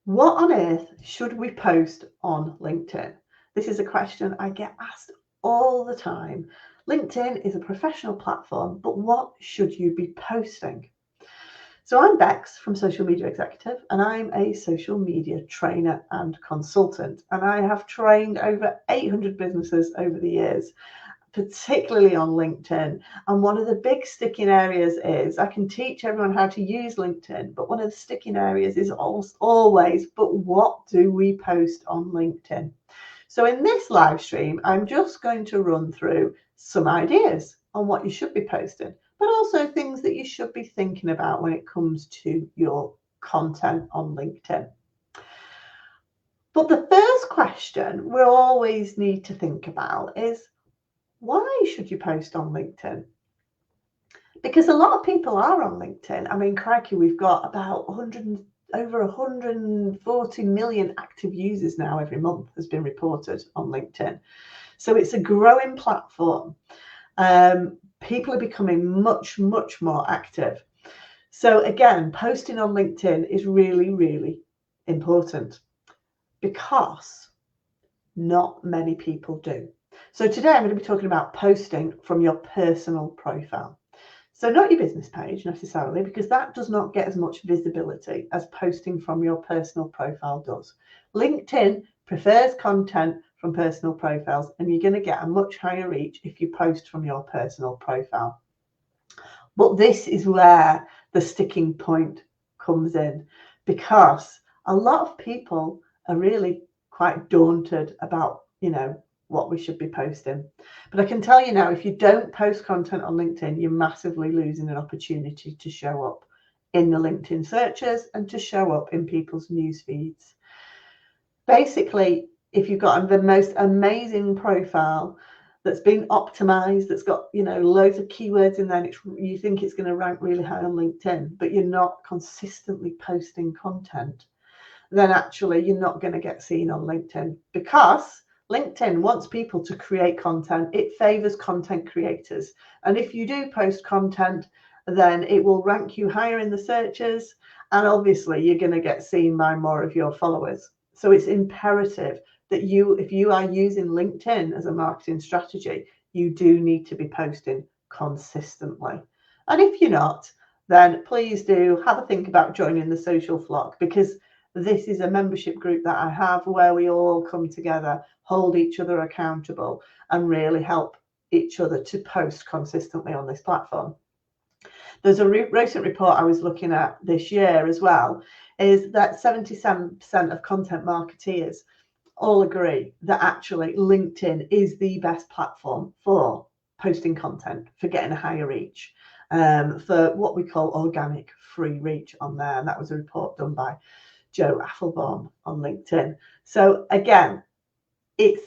What on earth should we post on LinkedIn? This is a question I get asked all the time. LinkedIn is a professional platform, but what should you be posting? So I'm Bex from Social Media Executive, and I'm a social media trainer and consultant. And I have trained over 800 businesses over the years, particularly on LinkedIn. And one of the big sticking areas is I can teach everyone how to use LinkedIn, but one of the sticking areas is always, but what do we post on LinkedIn? So in this live stream, I'm just going to run through some ideas on what you should be posting, but also things that you should be thinking about when it comes to your content on LinkedIn. But the first question we always need to think about is, why should you post on LinkedIn? Because a lot of people are on LinkedIn. I mean, crikey, we've got about over 140 million active users now every month has been reported on LinkedIn. So it's a growing platform. People are becoming much, much more active. So again, posting on LinkedIn is really, really important because not many people do. So today I'm going to be talking about posting from your personal profile. So not your business page necessarily, because that does not get as much visibility as posting from your personal profile does. LinkedIn prefers content from personal profiles, and you're going to get a much higher reach if you post from your personal profile. But this is where the sticking point comes in, because a lot of people are really quite daunted about, what we should be posting. But I can tell you now, if you don't post content on LinkedIn, you're massively losing an opportunity to show up in the LinkedIn searches and to show up in people's news feeds. Basically, if you've got the most amazing profile that's been optimized, that's got, loads of keywords in there, and you think it's going to rank really high on LinkedIn, but you're not consistently posting content, then actually you're not going to get seen on LinkedIn, because LinkedIn wants people to create content. It favors content creators. And if you do post content, then it will rank you higher in the searches. And obviously you're going to get seen by more of your followers. So it's imperative that if you are using LinkedIn as a marketing strategy, you do need to be posting consistently. And if you're not, then please do have a think about joining the social flock, because this is a membership group that I have where we all come together, hold each other accountable, and really help each other to post consistently on this platform. There's a recent report I was looking at this year as well, is that 77% of content marketeers all agree that actually LinkedIn is the best platform for posting content, for getting a higher reach, for what we call organic free reach on there. And that was a report done by Joe Applebaum on LinkedIn. So again,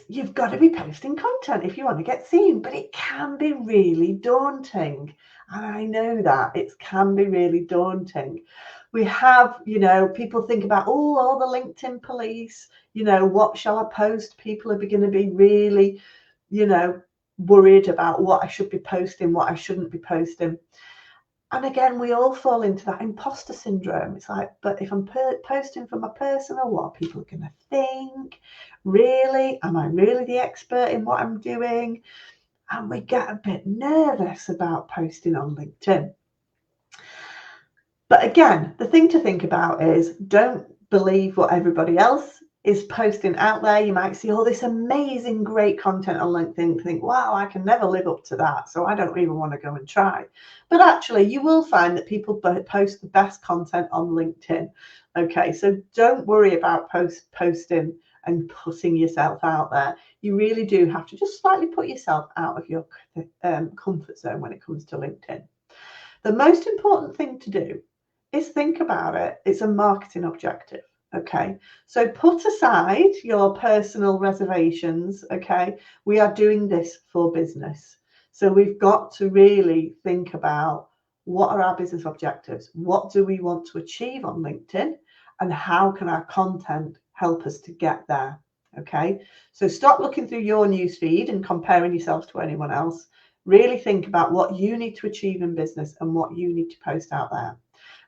you've got to be posting content if you want to get seen, but it can be really daunting. And I know that it can be really daunting. We have, people think about, all the LinkedIn police, what shall I post? People are going to be really, worried about what I should be posting, what I shouldn't be posting. And again, we all fall into that imposter syndrome. It's like, but if I'm posting from my personal, what are people going to think? Really? Am I really the expert in what I'm doing? And we get a bit nervous about posting on LinkedIn. But again, the thing to think about is, don't believe what everybody else is posting out there. You might see all this amazing, great content on LinkedIn, think, wow, I can never live up to that, so I don't even want to go and try. But actually, you will find that people post the best content on LinkedIn. Okay, so don't worry about posting and putting yourself out there. You really do have to just slightly put yourself out of your comfort zone when it comes to LinkedIn. The most important thing to do is think about it. It's a marketing objective. Okay, so put aside your personal reservations. Okay, we are doing this for business. So we've got to really think about, what are our business objectives? What do we want to achieve on LinkedIn? And how can our content help us to get there? Okay, so stop looking through your newsfeed and comparing yourself to anyone else. Really think about what you need to achieve in business and what you need to post out there.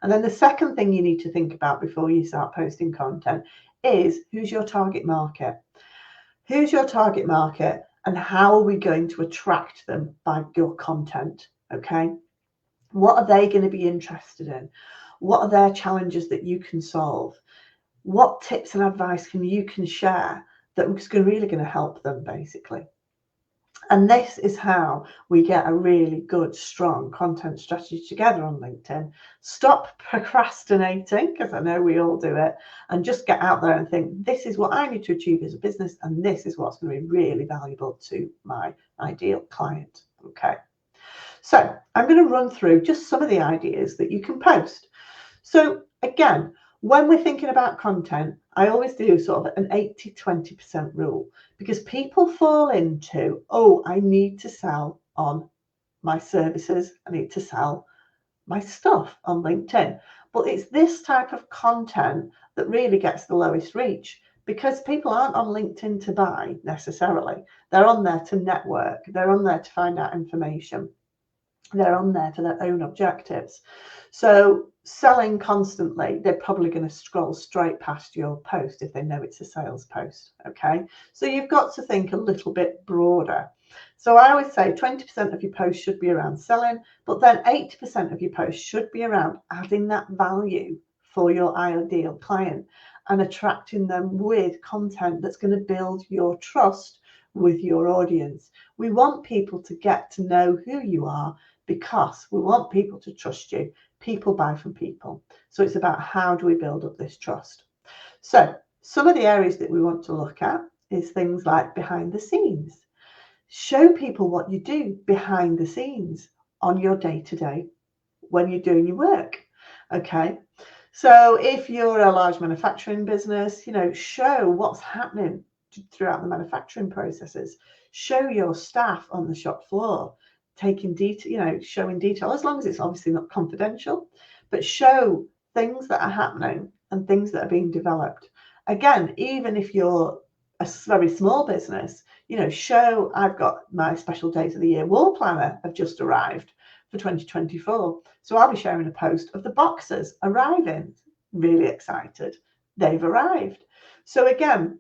And then the second thing you need to think about before you start posting content is who's your target market? Who's your target market and how are we going to attract them by your content? Okay. What are they going to be interested in? What are their challenges that you can solve? What tips and advice can you share that's really going to help them, basically? And this is how we get a really good, strong content strategy together on LinkedIn. Stop procrastinating, because I know we all do it, and just get out there and think, this is what I need to achieve as a business, and this is what's going to be really valuable to my ideal client. Okay. So I'm going to run through just some of the ideas that you can post. So again, when we're thinking about content, I always do sort of an 80-20% rule, because people fall into, oh, I need to sell on my services. I need to sell my stuff on LinkedIn. But it's this type of content that really gets the lowest reach, because people aren't on LinkedIn to buy necessarily. They're on there to network. They're on there to find out information. They're on there for their own objectives. So selling constantly, they're probably going to scroll straight past your post if they know it's a sales post. Okay. So you've got to think a little bit broader. So I always say 20% of your posts should be around selling, but then 80% of your posts should be around adding that value for your ideal client and attracting them with content that's going to build your trust with your audience. We want people to get to know who you are, because we want people to trust you. People buy from people. So it's about how do we build up this trust. So some of the areas that we want to look at is things like behind the scenes. Show people what you do behind the scenes on your day-to-day when you're doing your work. Okay. So if you're a large manufacturing business, show what's happening throughout the manufacturing processes. Show your staff on the shop floor taking detail, showing detail, as long as it's obviously not confidential, but show things that are happening and things that are being developed. Again, even if you're a very small business, show I've got my special days of the year wall planner have just arrived for 2024. So I'll be sharing a post of the boxes arriving. Really excited. They've arrived. So again,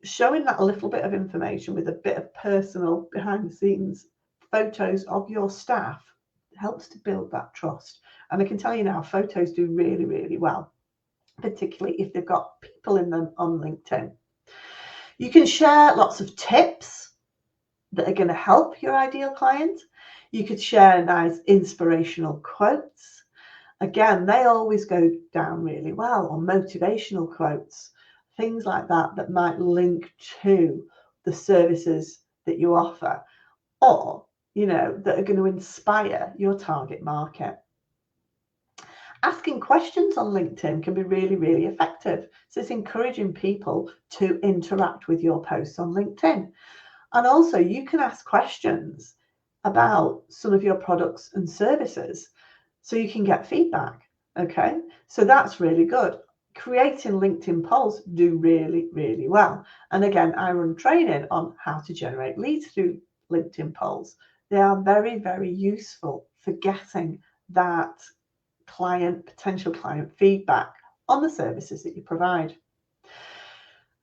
showing that little bit of information with a bit of personal behind the scenes photos of your staff helps to build that trust. And I can tell you now, photos do really, really well, particularly if they've got people in them on LinkedIn. You can share lots of tips that are going to help your ideal client. You could share nice inspirational quotes. Again, they always go down really well, or motivational quotes, things like that might link to the services that you offer, or that are going to inspire your target market. Asking questions on LinkedIn can be really, really effective. So it's encouraging people to interact with your posts on LinkedIn. And also you can ask questions about some of your products and services so you can get feedback. Okay, so that's really good. Creating LinkedIn polls do really, really well. And again, I run training on how to generate leads through LinkedIn polls. They are very, very useful for getting that potential client feedback on the services that you provide.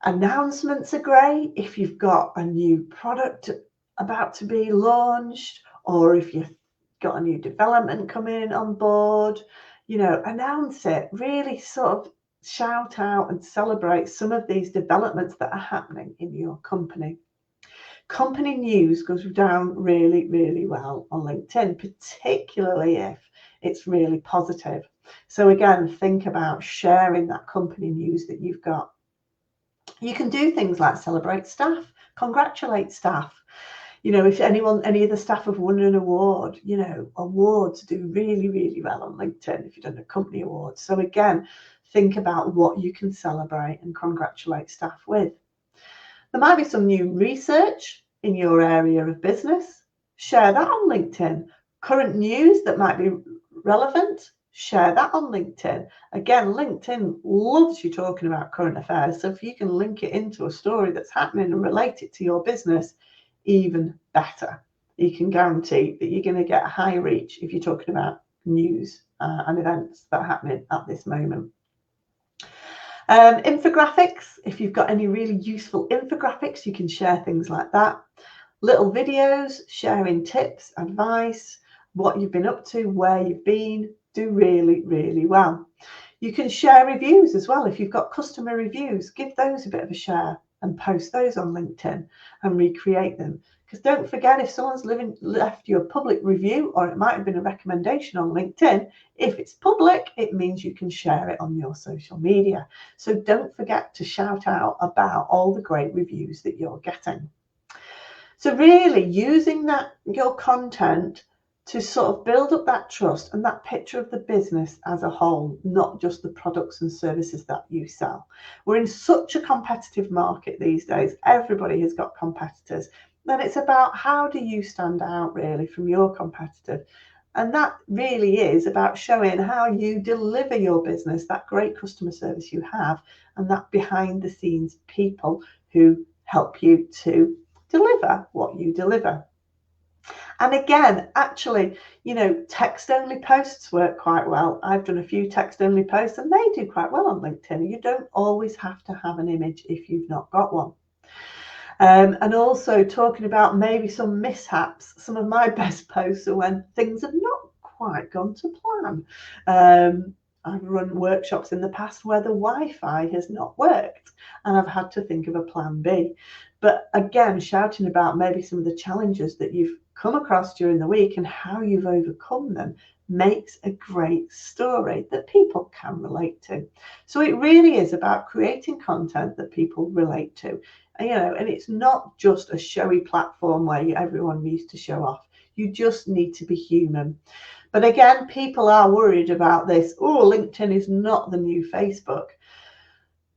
Announcements are great if you've got a new product about to be launched, or if you've got a new development coming on board, announce it, really sort of shout out and celebrate some of these developments that are happening in your company. Company news goes down really, really well on LinkedIn, particularly if it's really positive. So again, think about sharing that company news that you've got. You can do things like celebrate staff, congratulate staff. If any of the staff have won an award, awards do really, really well on LinkedIn if you've done a company award. So again, think about what you can celebrate and congratulate staff with. There might be some new research in your area of business. Share that on LinkedIn. Current news that might be relevant, share that on LinkedIn. Again, LinkedIn loves you talking about current affairs. So if you can link it into a story that's happening and relate it to your business, even better. You can guarantee that you're going to get a high reach if you're talking about news and events that are happening at this moment. Infographics, if you've got any really useful infographics, you can share things like that. Little videos, sharing tips, advice, what you've been up to, where you've been, do really, really well. You can share reviews as well. If you've got customer reviews, give those a bit of a share and post those on LinkedIn and recreate them. Because don't forget, if someone's left you a public review, or it might have been a recommendation on LinkedIn, if it's public, it means you can share it on your social media. So don't forget to shout out about all the great reviews that you're getting. So really using your content to sort of build up that trust and that picture of the business as a whole, not just the products and services that you sell. We're in such a competitive market these days. Everybody has got competitors. Then it's about how do you stand out really from your competitors. And that really is about showing how you deliver your business, that great customer service you have, and that behind the scenes people who help you to deliver what you deliver. And again, actually, text only posts work quite well. I've done a few text only posts and they do quite well on LinkedIn. You don't always have to have an image if you've not got one. And also talking about maybe some mishaps. Some of my best posts are when things have not quite gone to plan. I've run workshops in the past where the Wi-Fi has not worked and I've had to think of a plan B. But again, shouting about maybe some of the challenges that you've come across during the week and how you've overcome them makes a great story that people can relate to. So it really is about creating content that people relate to. And it's not just a showy platform where everyone needs to show off. You just need to be human. But again, people are worried about this. Oh, LinkedIn is not the new Facebook.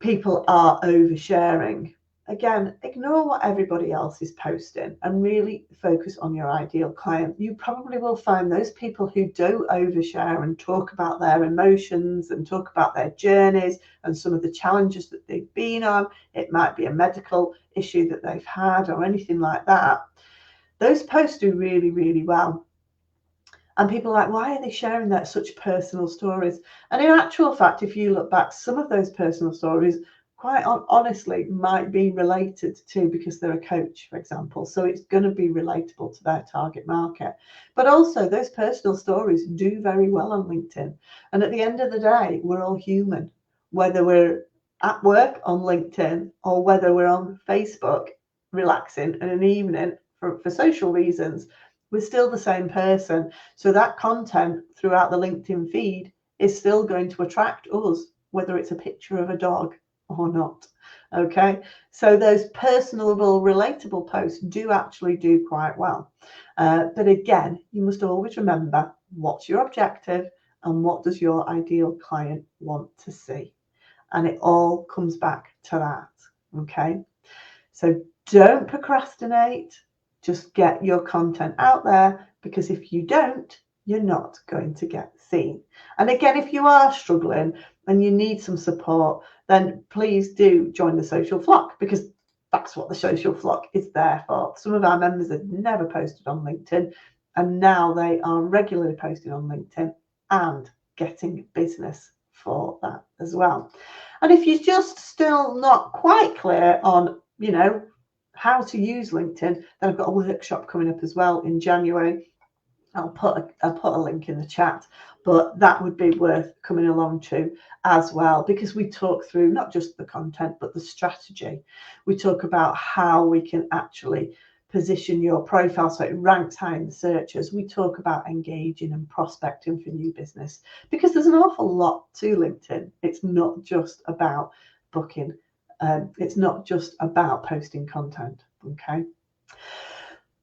People are oversharing. Again, ignore what everybody else is posting and really focus on your ideal client. You probably will find those people who do overshare and talk about their emotions and talk about their journeys and some of the challenges that they've been on. It might be a medical issue that they've had or anything like that. Those posts do really, really well. And people are like, why are they sharing that such personal stories? And in actual fact, if you look back, some of those personal stories quite honestly might be related to, because they're a coach, for example. So it's going to be relatable to their target market. But also those personal stories do very well on LinkedIn. And at the end of the day, we're all human, whether we're at work on LinkedIn or whether we're on Facebook relaxing in an evening for social reasons. We're still the same person. So that content throughout the LinkedIn feed is still going to attract us, whether it's a picture of a dog or not. Okay, so those personable, relatable posts do actually do quite well. But again, you must always remember what's your objective and what does your ideal client want to see. And it all comes back to that. Okay, so don't procrastinate. Just get your content out there, because if you don't, you're not going to get seen. And again, if you are struggling and you need some support, then please do join the social flock, because that's what the social flock is there for. Some of our members have never posted on LinkedIn, and now they are regularly posting on LinkedIn and getting business for that as well. And if you're just still not quite clear on, how to use LinkedIn, then I've got a workshop coming up as well in January. I'll put a link in the chat, but that would be worth coming along to as well, because we talk through not just the content, but the strategy. We talk about how we can actually position your profile so it ranks high in the searches. We talk about engaging and prospecting for new business, because there's an awful lot to LinkedIn. It's not just about booking. It's not just about posting content. Okay.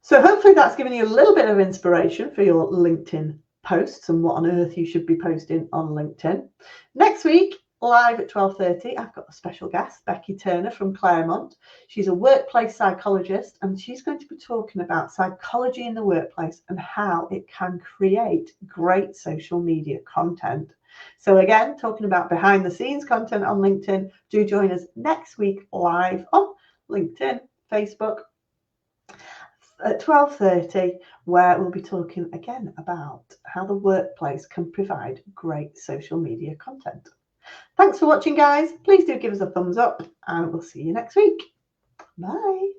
So hopefully that's given you a little bit of inspiration for your LinkedIn posts and what on earth you should be posting on LinkedIn. Next week, live at 12:30, I've got a special guest, Becky Turner from Claremont. She's a workplace psychologist, and she's going to be talking about psychology in the workplace and how it can create great social media content. So again, talking about behind the scenes content on LinkedIn, do join us next week live on LinkedIn, Facebook, at 12:30, where we'll be talking again about how the workplace can provide great social media content. Thanks for watching, guys. Please do give us a thumbs up, and we'll see you next week. Bye.